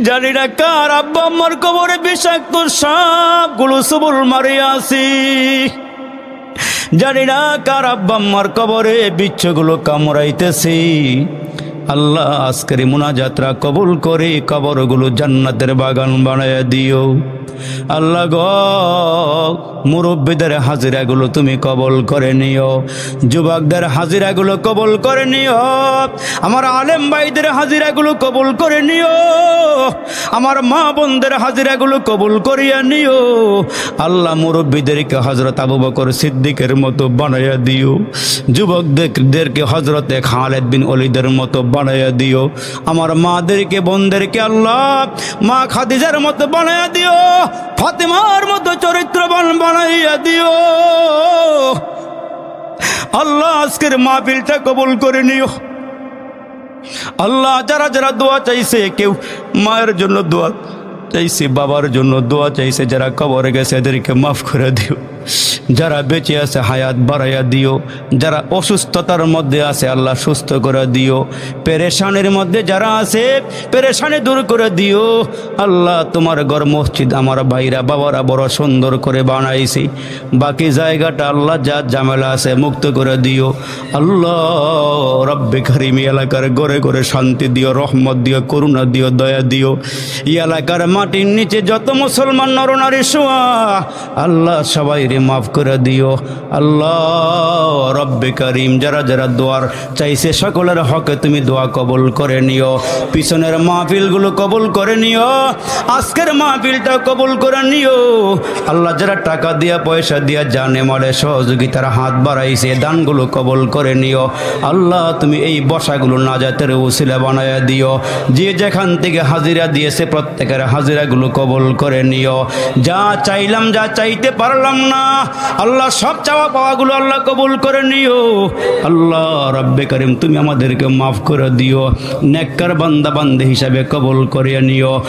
জানি না কার আব্বা আম্মার কবরে বিষাক্ত সাপগুলো সবল মারিয়াছি, জানি না কার আব্বা আম্মার কবরে বিচ্ছগুলো কামড়াইতেছি। আল্লাহ আজকের মুনাজাতরা কবুল করে কবরগুলো জান্নাতের বাগান বানায়া দিও। আল্লাহ গো, মুরব্বীদের হাজিরাগুলো তুমি কবুল করে নিও, যুবকদের হাজিরাগুলো কবুল করে নিও, আমার আলেম ভাইদের হাজিরাগুলো কবুল করে নিও, আমার মা বোনদের হাজিরাগুলো কবুল করিয়া নিও। আল্লাহ মুরব্বীদেরকে হযরত আবু বকর সিদ্দিকের মতো বানায়া দিও, যুবকদেরকে হযরতে খালিদ বিন ওলীদের মতো বানায়া দিও, আমার মাদেরকে বোনদেরকে আল্লাহ মা খাদিজার মতো বানায়া দিও, ফাতেমার মতো চরিত্রবান বানাইয়া দিও। আল্লাহ আজকের মাহফিলটা কবুল করে নিও। আল্লাহ যারা যারা দোয়া চাইছে, কেউ মায়ের জন্য দোয়া চাইছে, বাবার জন্য দোয়া চাইছে, যারা কবরে গেছে এদেরকে মাফ করে দিও, যারা বেঁচে আছে হায়াত বাড়াইয়া দিও, যারা অসুস্থতার মধ্যে আছে আল্লাহ সুস্থ করে দিও, পেরেশানির মধ্যে যারা আছে পেরেশানি দূর করে দিও। আল্লাহ তোমার ঘর মসজিদ আমার ভাইরা বাবারা বড় সুন্দর করে বানাইছি, বাকি জায়গাটা আল্লাহ যা ঝামেলা আছে মুক্ত করে দিও। আল্লাহ রব্বে কারিম এলাকার ঘরে ঘরে শান্তি দিও, রহমত দিও, করুণা দিও, দয়া দিও। এই এলাকার মাটির নিচে যত মুসলমান নরনারী শোয়া আল্লাহ সবাই রে মাফ করে দিও। আল্লাহ রব্বে কারিম যারা যারা দোয়ার চাইছে সকলের হকে তুমি দোয়া কবুল করে নিও, পিছনের মাহফিলগুলো কবুল করে নিও, আজকের মাহফিলটা কবুল করে নিও। আল্লাহ যারা টাকা দিয়া পয়সা দিয়া জানে মালে সহযোগিতার হাত বাড়াইছে দানগুলো কবুল করে নিও। আল্লাহ তুমি এই বসাগুলো নাজাতের উসিলা বানায়া দিও, যে যেখান থেকে হাজিরা দিয়েছে প্রত্যেকের হাজিরাগুলো কবুল করে নিও। যা চাইলাম যা চাইতে পারলাম না আল্লাহ সব চাওয়া পাওয়াগুলো আল্লাহ কবুল করে নিও। আল্লাহ রব্বে কারিম তুমি আমাদেরকে মাফ করে দিও, নেককার বান্দা বান্দী হিসাবে কবুল করে নিও।